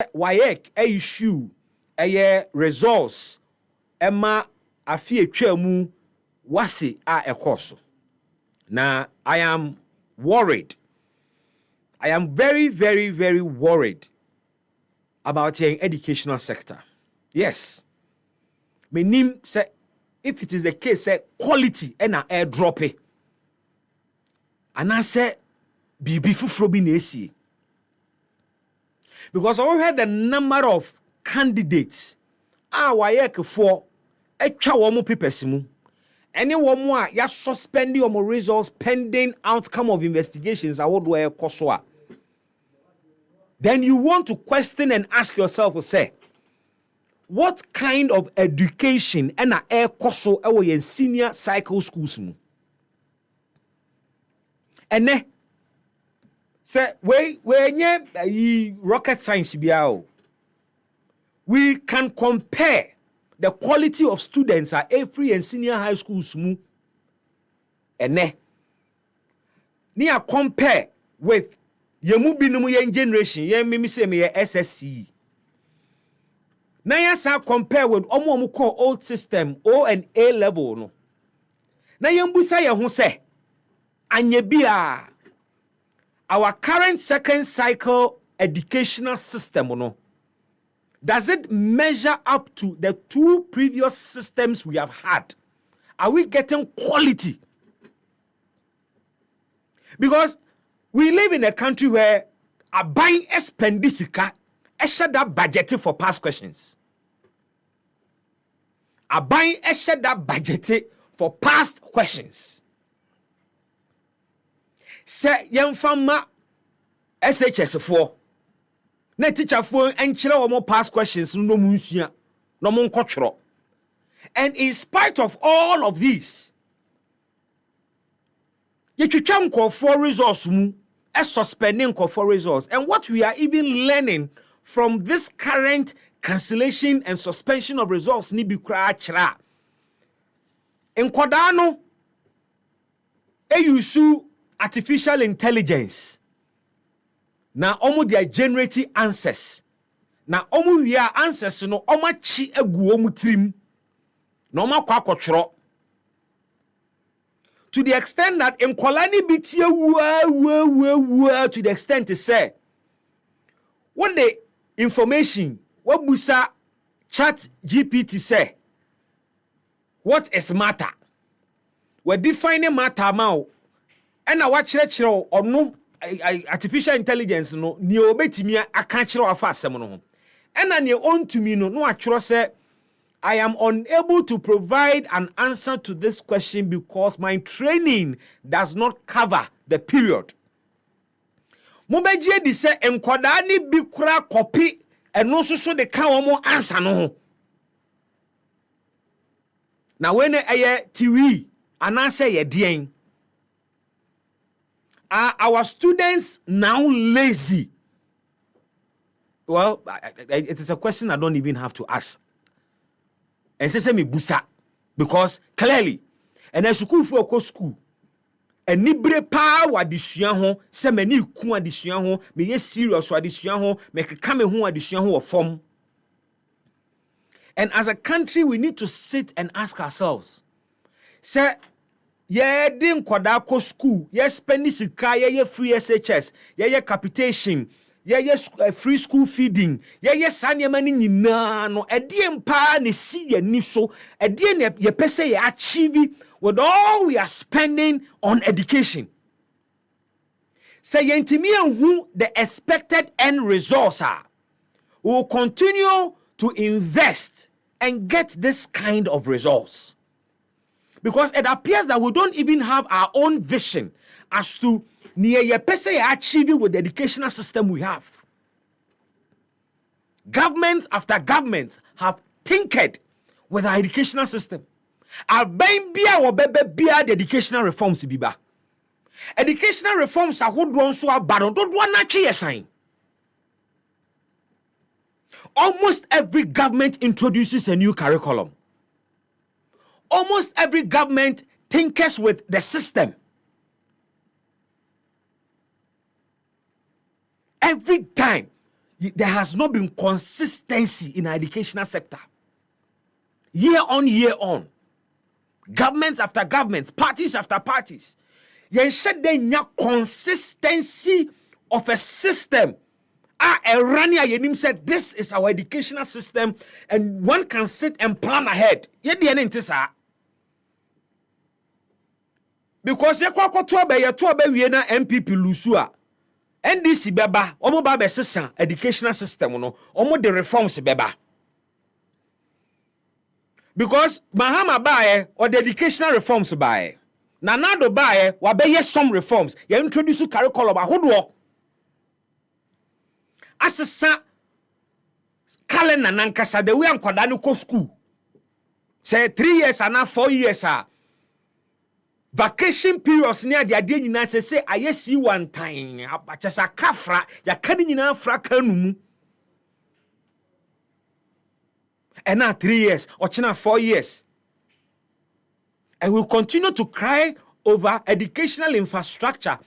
WAEC issue results Emma afie twemu WASSCE a ekoso. Now I am worried. I am very, very, very worried about the educational sector. Yes. Meaning say if it is the case say quality and a airdrop it. And I say bibi fufuro bi na esi. Because I heard the number of candidates WAEC for etwa womo papers mu. Any womo a ya suspend your results pending outcome of investigations awodwe koswa. Then you want to question and ask yourself, say, what kind of education and a air koso in senior cycle schools mu? And then say we rocket science biao. We can compare the quality of students at every and senior high schools mu. And then near compare with yemu binumu yen generation yen mimi say me SSC. Na ya sa compare with omo call old system O and A level no. Na yen busa ye ho say anye bia our current second cycle educational system no. Does it measure up to the two previous systems we have had? Are we getting quality? Because we live in a country where a buying expendisika shut that budget for past questions. A buying shut that budget for past questions. Say young farmer SHS4. Na teacher for enchire omo past questions no munsua no mon kwotro. And in spite of all of these, you can call for results mu suspending call for results. And what we are even learning from this current cancellation and suspension of results ni bi kra chira. Enkoda no use artificial intelligence. Na omo dia generating answers. Na omo wi answers no omo chi egu omo trim. Na omo kwakotro. To the extent that in Kolani bitie to the extent to say what the information what busa chat GPT say what is matter? We defining matter now. And I watch or no artificial intelligence no ni obetimi aka kire wa fa asem no. And na own to me no atworo say I am unable to provide an answer to this question because my training does not cover the period. Mobeje di say enkwada ni bi kura copy eno so de ka wo answer no. Na when eye TV anase ye den. Are our students now lazy? Well, it is a question I don't even have to ask. And say me busa because clearly and a school for a school and nibre pa wa disua ho se mani ku adisua ho me ye serious wa adisua ho me keka me ho adisua ho form. And as a country we need to sit and ask ourselves say ye din kwada ko school ye spend sika ye free SHS ye capitation ye free school feeding ye sanyema ni nyina no edie mpa ne si ye ni so edie ne ye pese ye achieve with all we are spending on education. Say yentimi hu the expected end results are. We will continue to invest and get this kind of results. Because it appears that we don't even have our own vision as to near ye pese achieving with the educational system we have. Government after government have tinkered with our educational system. Our bain bia or bebe bia the educational reforms biba. Educational reforms are who drawn so baron don't want na sign. Almost every government introduces a new curriculum. Almost every government tinkers with the system. Every time there has not been consistency in our educational sector. Year on. Governments after governments, parties after parties. Yen said there consistency of a system. Rania Yenim said this is our educational system and one can sit and plan ahead. Because ye kwa we na MPP lusua. NDC beba, omo ba be sesa educational system no, omo the reforms beba. Because Mahama bae or the educational reforms bae. Nanado bae wa be some reforms. Ye introduce curriculum ahodo. Asesa calendar nankasa the way ankwada no ko school. Say 3 years and 4 years vacation periods near the idea nyina say ayesi one time abachasa kafra ya kan nyina fra kanumu. And now 3 years or 4 years. And we'll continue to cry over educational infrastructure.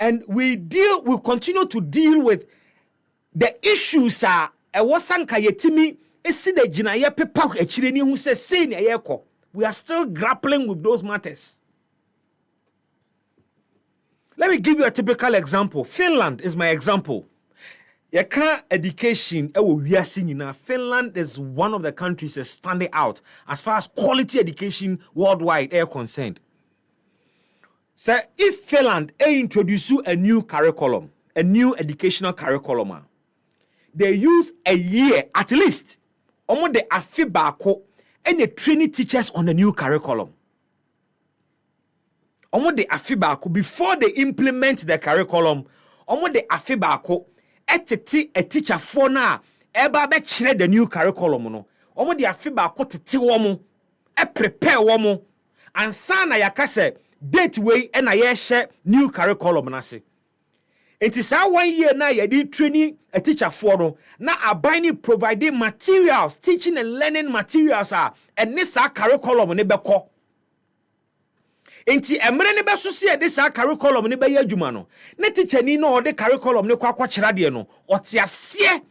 And we continue to deal with the issues are wasanka yetimi esi de jinaye pepa echire ni hu se sei na yeko. We are still grappling with those matters. Let me give you a typical example. Finland is my example. Yeka education Finland is one of the countries that's standing out as far as quality education worldwide are concerned. So if Finland introduce a new curriculum, a new educational curriculum, they use a year at least almost the afibako and they train teachers on the new curriculum. Almost the afibako before they implement the curriculum, almost the afibako etete a teacher for na eba be kire the new curriculum no omo de afi ba ko tete wo mo e prepare wo mo ansa na yakase date way e na ye hye new curriculum na se enti sa 1 year na ye di training a teacher for no na abani providing materials, teaching and learning materials and this curriculum ne beko enti emre ne beso se de sa curriculum ne be ya adwuma no ne teacher ni no de curriculum ne kwa kwakira de no ote ase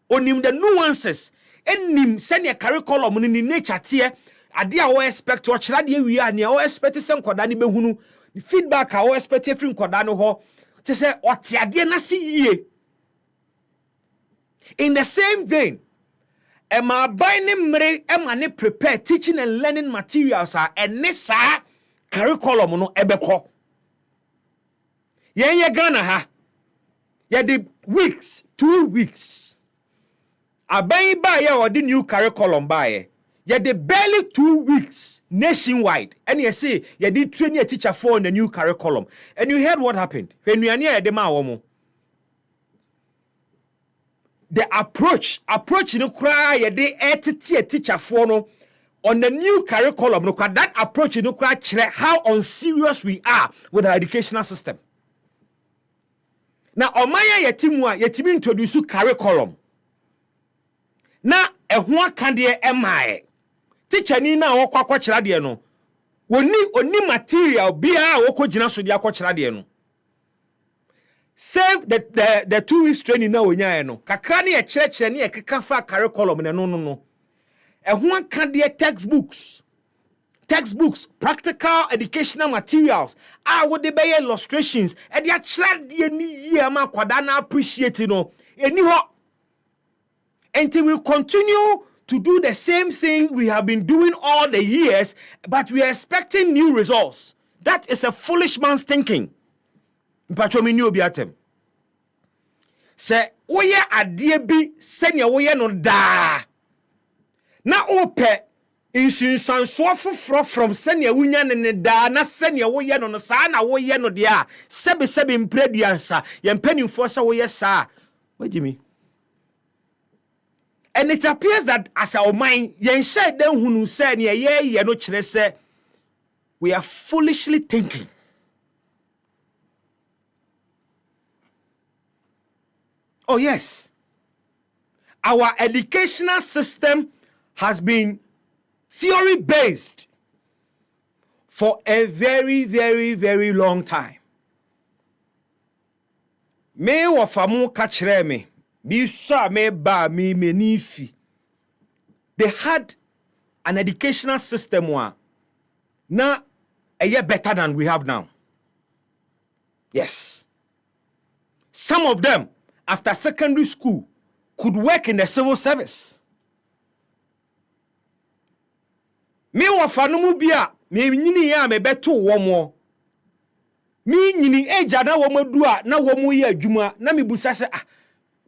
onim the nuances enim se ne curriculum ne ni nature te ade a wo expect o kira de wi a ne o expect se nkoda ne behunu feedback a wo expect free nkoda no ho te se ote ade na se yie. In the same vein, ema by ne mre ema ne prepare teaching and learning materials and nesa curriculum no ebeko. Ye Ghana ha. Ye the weeks, 2 weeks. Abai ba ye or the new curriculum ba ye. Ye the barely 2 weeks nationwide. And you say ye did train a teacher for the new curriculum. And you heard what happened. When we are near the ma the approach no cry ye de teacher for no on the new curriculum no that approach no cry how unserious we are with our educational system. Now omaya yetimi introduce curriculum na ehwa kan de emae teacher ni na wo kwakwa kira de no oni material bia wo ko gina so de akwa de no save the 2 weeks training na onya no kakra ne ye kire ne ye keka fa curriculum ne no ehun kan de textbooks practical educational materials wo de be illustrations e de akira de ni yie ma kwada na appreciate no eni ho until we continue to do the same thing we have been doing all the years but we are expecting new results. That is a foolish man's thinking. Mpacho mi obi atem se woye ade bi se ne woye no da na ope insunsanso foforo from se ne wunya ne da na se ne woye no sa na woye no de a sebe mpreduansa ye mpanimfo se woye sa wagimi. And it appears that as our mind yen share den hunu se ne ye no kire se we are foolishly thinking. Oh yes, our educational system has been theory-based for a very, very, very long time. Me wafamu kachire me Me sha me ba me nifi. They had an educational system now a year better than we have now. Yes. Some of them, after secondary school, could work in the civil service. Me wa fanumu bia me nyini ya me beto womo. Me nyini eja na womo dua na womo ye adwuma na me busa se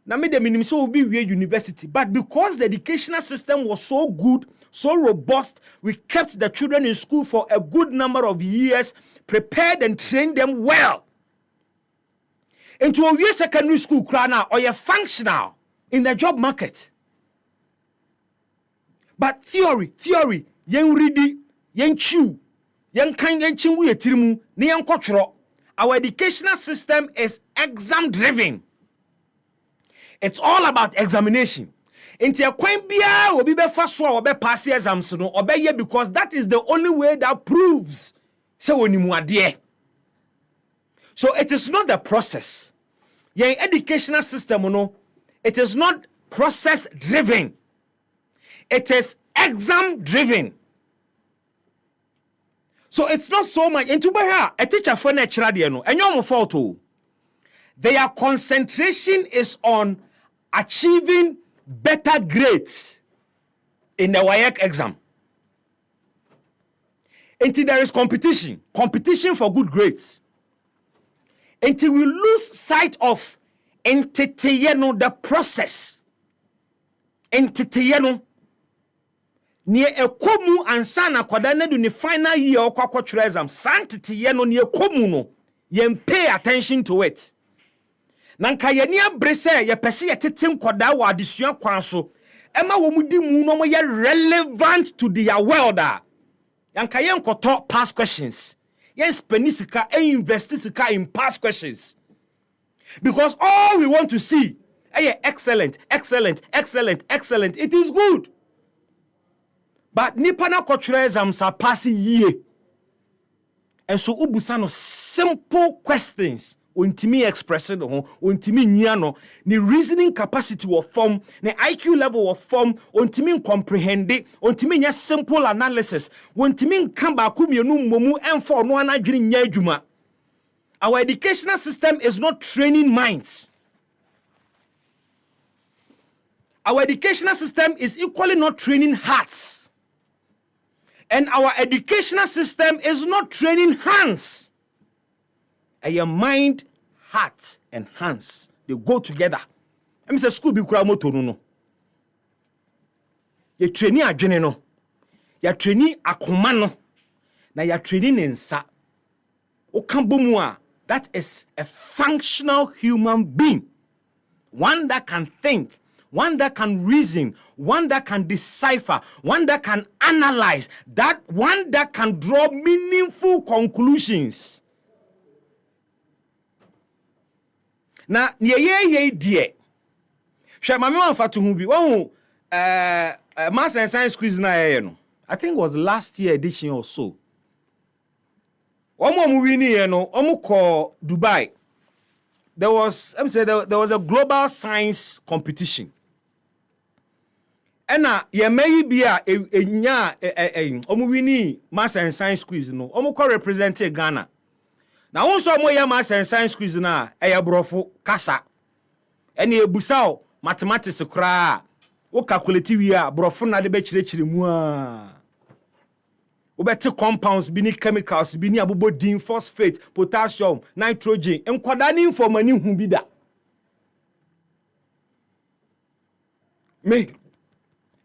na me de minim so obi wie university, but because the educational system was so good, so robust, we kept the children in school for a good number of years, prepared and trained them well. Into a year secondary school now, or you're functional in the job market. But theory, yen ready, yen chew, yen kind yen chingu ye tirimu, ni yen kochro. Our educational system is exam driven. It's all about examination. Into a coin bia will be fast or be pass exams no or be because that is the only way that proves so when you are there. So it is not the process. Your educational system, no, it is not process driven. It is exam driven. So it's not so much. Into a teacher for natural no, and your photo. Their concentration is on achieving better grades in the WAEC exam. Until there is competition for good grades. Until we lose sight of the process. Near a komu and sana kwadane do the final year or kwakwa exam. Santitiyeno near komu no. Pay attention to it. Nanka ye nia brese ye pese ye tetem koda wa adesua kwan so ema wo mudi mu no mo ye relevant to their world yanka ye nkoto past questions ye spend sika e invest sika in past questions because all we want to see excellent it is good but nipa na kwatwere exams are passing year and so ubusa no simple questions untimi express no untimi nya no ni reasoning capacity of form ni IQ level of form untimi comprehend untimi nya simple analysis untimi kan ba ku mienu mmomu enfo no anadwene nya adwuma. Our educational system is not training minds. Our educational system is equally not training hearts. And our educational system is not training hands. And your mind, heart, and hands, they go together. I mean, school be kura moto no. You training adwene no. You training akoma no. Na you training nsa. Okambomu that is a functional human being. One that can think, one that can reason, one that can decipher, one that can analyze, that one that can draw meaningful conclusions. Na ye die hwe mame wan fatu hu bi won maths and science quiz na ye no I think it was last year edition or so omo win ye no omo call Dubai. There was a global science competition ena ye meyi bia enya omo win maths and science quiz no omo call represent Ghana. Now also mo ya maths and science quiz na brofo kasa ene ebusao mathematics kra wo calculate wi a brofo na de be kirekire mu a wo beti compounds bi ni chemicals bi ni abobodin phosphate potassium nitrogen enkwada ni informani hu bi da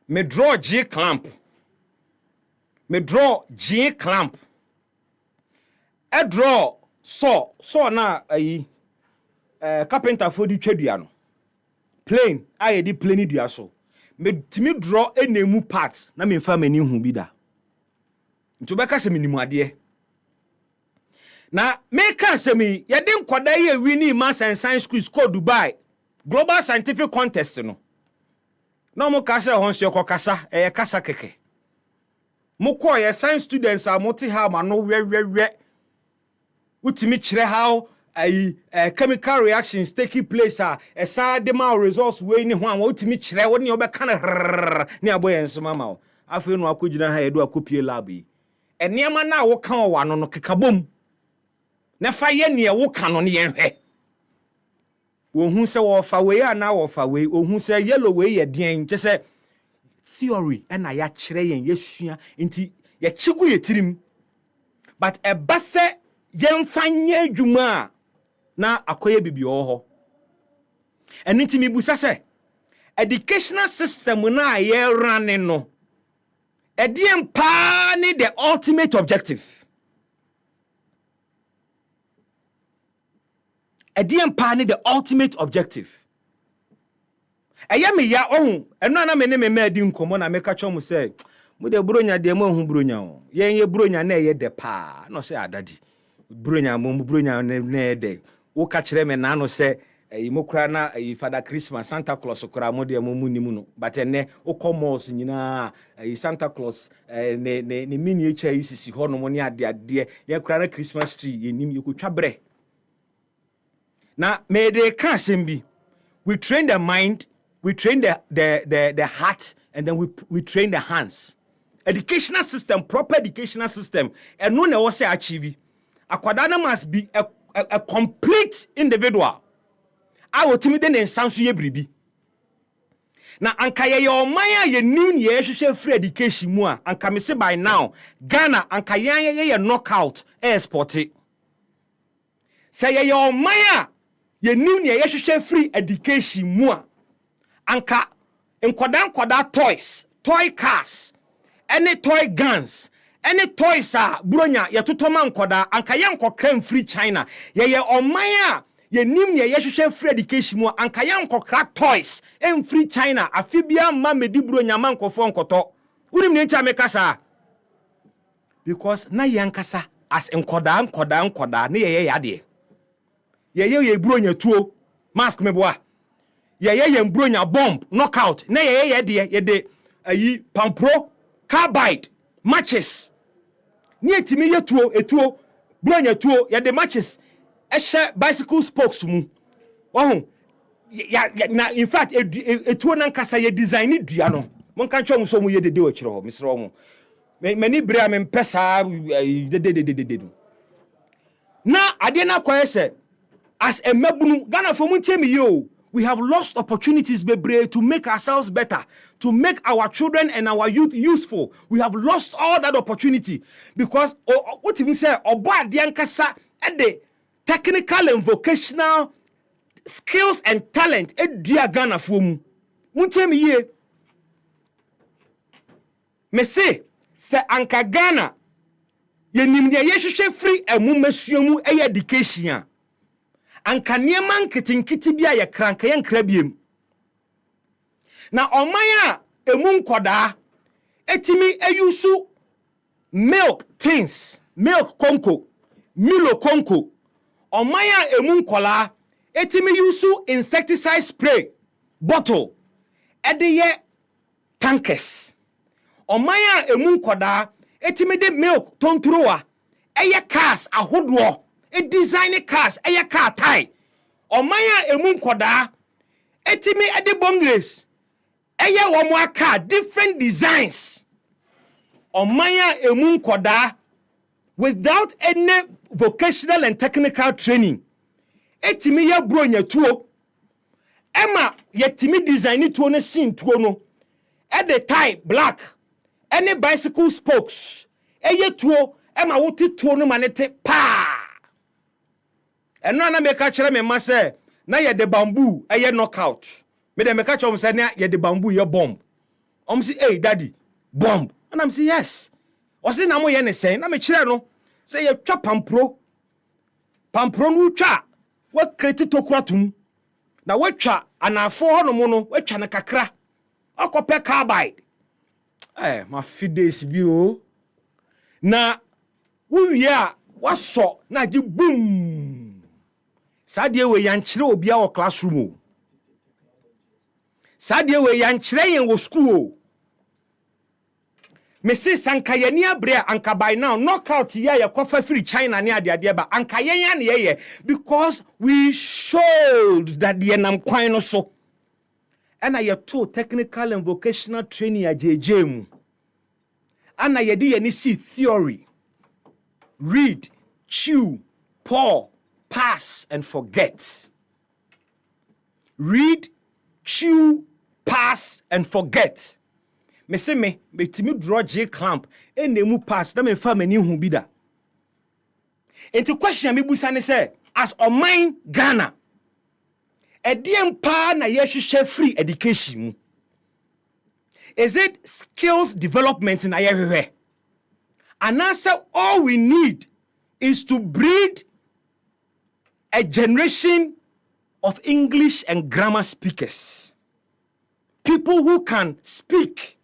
me draw G clamp I draw so na carpenter for di twedua no plane aye di plane dua so me timi draw enemu parts na me fa mani hu bi da nto beka se minimu ade na me kan se mi ye de nkoda ye wini maths and science quiz called Dubai global scientific contest no mo ka se hon se kokasa kasa keke mo ko ye science students are multi ha ma no we utimi kire how chemical reactions taking place a sad demand results we ni ho an wotimi kire wo ne obeka na ne aboyenso mama wo afi no akogina ha edu akopie lab yi eniema na wo kan wo ano no kekabom na fa ye ne wo kan no ne yenhwe wo hu se wo fa we ana wo fa we ohun se yellow we ye den je se theory na ya kire yen yesua nti ye chigu ye tirim but e base yen fanye adwuma na akoye bibio ho eni nti mi busa se educational system na ye run no ediem pa ni the ultimate objective ediem pa ni the ultimate objective eya me ya ohun eno na me ne me adi nkomo na me ka chom se mu de bronya de mo hu bronya o yen ye bronya na ye de pa no se adadi bronya mo bronya ne de wo ka kire me na no se imokra na Father Christmas Santa Claus kra mo de mo nimu no but ene okomos nyina Santa Claus ne miniature isisi ho no mo ne ade ye kra na Christmas tree yenim yekotwa bre na me de ka sembi we train the mind, we train the heart, and then we train the hands. Educational system, proper educational system, and no one was achieve. Akwadana must be a complete individual. I will tell you then sounds ye bribi. Na anka ye your maya ye new ye free education mua anka me say by now Ghana anka ye knockout exported. Say ye your maya ye new ye free education mua anka enkoda toys, toy cars, any toy guns, any toys bronya ye totoma enkoda anka ye nkokra free China ye omaya ye nim ye free education mua anka ye nkokra toys en free China afibia ma medi bronya ma nkofo nkoto unim ne ntia mekasa because na ye nkasa as enkoda ne ye yade ye bronya tuo mask meboa ye bronya bomb knockout na ye de ayi pampro carbide matches ni etimi ye tuo bronya tuo ye de matches ehye bicycle spokes mu wohu na in fact etuo na nkasa ye design dua no mon kan twa mu so mu ye dede o kire ho misro mu mani bra me mpesa dede na ade na kwese as a mabunu Ghana for muntemi yo we have lost opportunities bebre to make ourselves better, to make our children and our youth useful. We have lost all that opportunity because what you say obo ade ankasa at the technical and vocational skills and talent edua Ghana for mu muntemi ye me say anka Ghana ye nimye ye free emumasuamu education anka niema nkitinkiti bia ye kranka ye nkrabiem na omanya emu nkoda etimi eyusu milk tins milk konko milo konko omanya emu nkola etimi yusu insecticide spray bottle ediye tankers omanya emu nkoda etimi de milk tontroa eye cars ahodo e design cars eye car tie omanya emu nkoda etimi ede bongres eye womo aka different designs omanya emu nkoda without any vocational and technical training etimi ya bronya tuo ema yetimi design tuo no sin tuo no at the tie black any bicycle spokes eye tuo ema wote tuo no manete pa eno na meka kire me ma se na ye de bamboo eye knockout me de meka chom se na ye de bamboo ye bomb say hey daddy bomb and I'm say yes o say na mo ye ne sen na me kire no say ye twa pampro no twa wa kreti tokuratum na wa twa anafo ho no mo no wa twa na kakra akope carbide ma fides bi o na wuwie a waso na gi boom sadie we yankire obi a wo classroom o sadie we yankire yen wo school o say sanka yeni abre anka by now knockout ya kofa free China ne ade ba anka yen ye because we showed that the nam kwan no so and I to technical and vocational training at JJ and I di any see theory read chew pour pass and forget read chew pass and forget me say me betimi draw J clamp and emu pass na me fa mani hu bi da enti question me busa ne say as on mine Ghana ediem pa na yehwehwe free education mu is it skills development na yehwehwe and answer all we need is to breed a generation of English and grammar speakers, people who can speak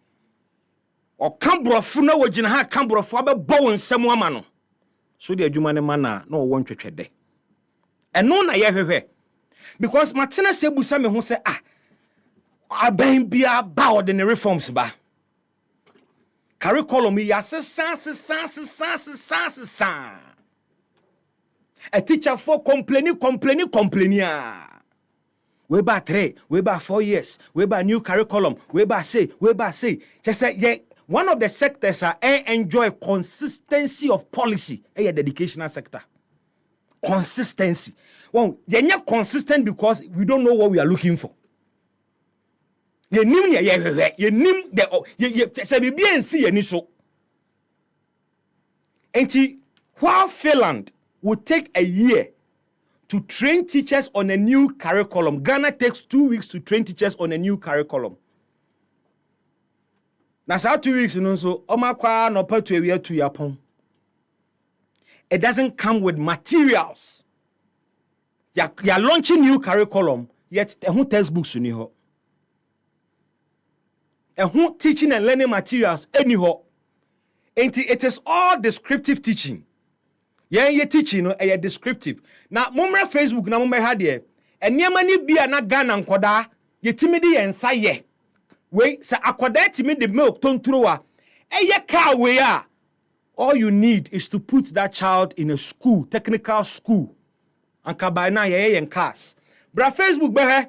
or kambrofo na wogina ha kambrofo abebo nsem ama no so de adwuma ne mana na wo ntwetwede eno na yehwehwe because matena se busa me ho se aban bia ba ordinary reforms ba curriculum ya sesa a teacher for complaining we ba 3 we ba 4 years we ba new curriculum we ba say just say one of the sectors are enjoy consistency of policy the educational sector consistency well you're not consistent because we don't know what we are looking for you nim you nim the say be and see any so enti while Finland would take a year to train teachers on a new curriculum. Ghana takes 2 weeks to train teachers on a new curriculum. Now, so 2 weeks, so omakwa no pa to ewia to yapon. It doesn't come with materials. You're launching new curriculum, yet who textbooks ni ho. Who teaching and learning materials anyhow. It is all descriptive teaching. Ye teaching no descriptive. Na momra Facebook na momra ha de enema ni bia na Ghana nkoda yetimi de yensa ye. We say akoda timi de milk tontro a car we a all you need is to put that child in a school, technical school. Anka by now ye yen cars. Bra Facebook be he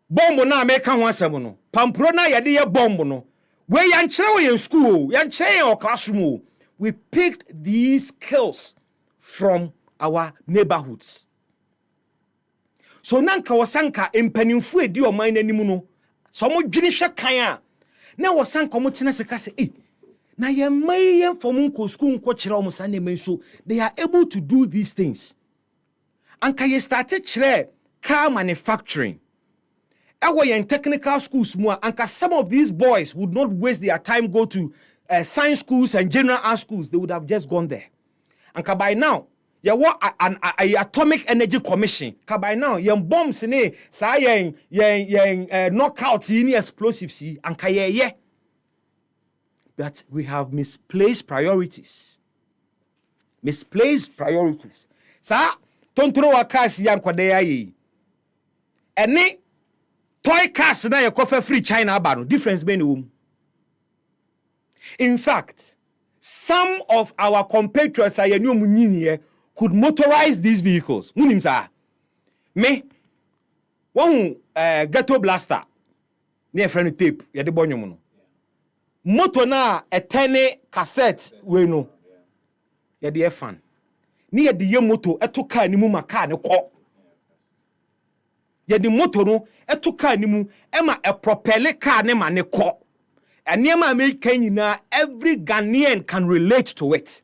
bomb na America ho asem no. Pampro na ye de ye bomb no. We yan kire we in school, yan kire in classroom. We picked these skills from our neighborhoods. So nanka wasanka empanimfu edi o man animu no. So mo dwini hwe kan a na wasanka mo tena se ka se na ye mayen for mo ko school nko kire o mo sane men so they are able to do these things. Anka ye started kire car manufacturing. Ewo yen technical schools mu anka some of these boys would not waste their time go to science schools and general art schools. They would have just gone there. And by now, you want an atomic energy commission. By now, yen bombs ne sa yen knockout in explosives and kaye. But we have misplaced priorities. Misplaced priorities. Sa tontro wakasi yan kwadeya yi. Ene toy cars na ye kofa free China aba no difference be no. In fact, some of our compatriots could motorize these vehicles. Munim sa. Me one ghetto blaster near friend tape ya de bonyo no. Moto na a 10 cassette we no. Ya de fan. Ni ya de ye moto eto car ni mu ma car ne ko. Ya de moto no eto car ni mu e ma e propel car ne ma ne ko. And every Ghanaian can relate to it.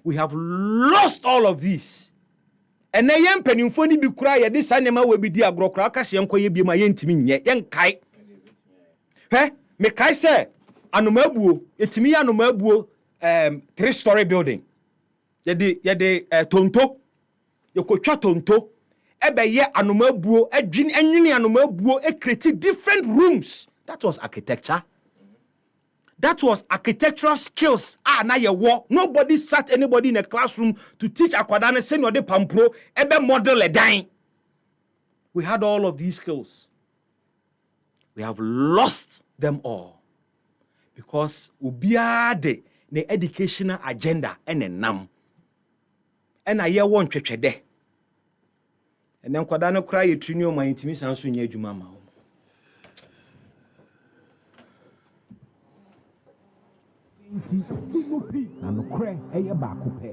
We have lost all of this. And I am penning for be cry. This animal will be dear Grocracas, young Koye be my intimate young kai. Hey, me kai say, Anomabu, it's me Anomabu 3-story building. Yede tonto, Yokocha tonto, ebe ye Anomabu, a gin and Anomabu, a create different rooms. That was architecture. That was architectural skills. Now you walk. Nobody sat anybody in a classroom to teach akwadane senior de pampro ebe model a dime. We had all of these skills. We have lost them all because obiara de ne educational agenda ene nam ena ye won twetwede ene nkwada no kra ye trini o man intimi sanso nya adwuma ma wo Single P na no crack eye baako pɛ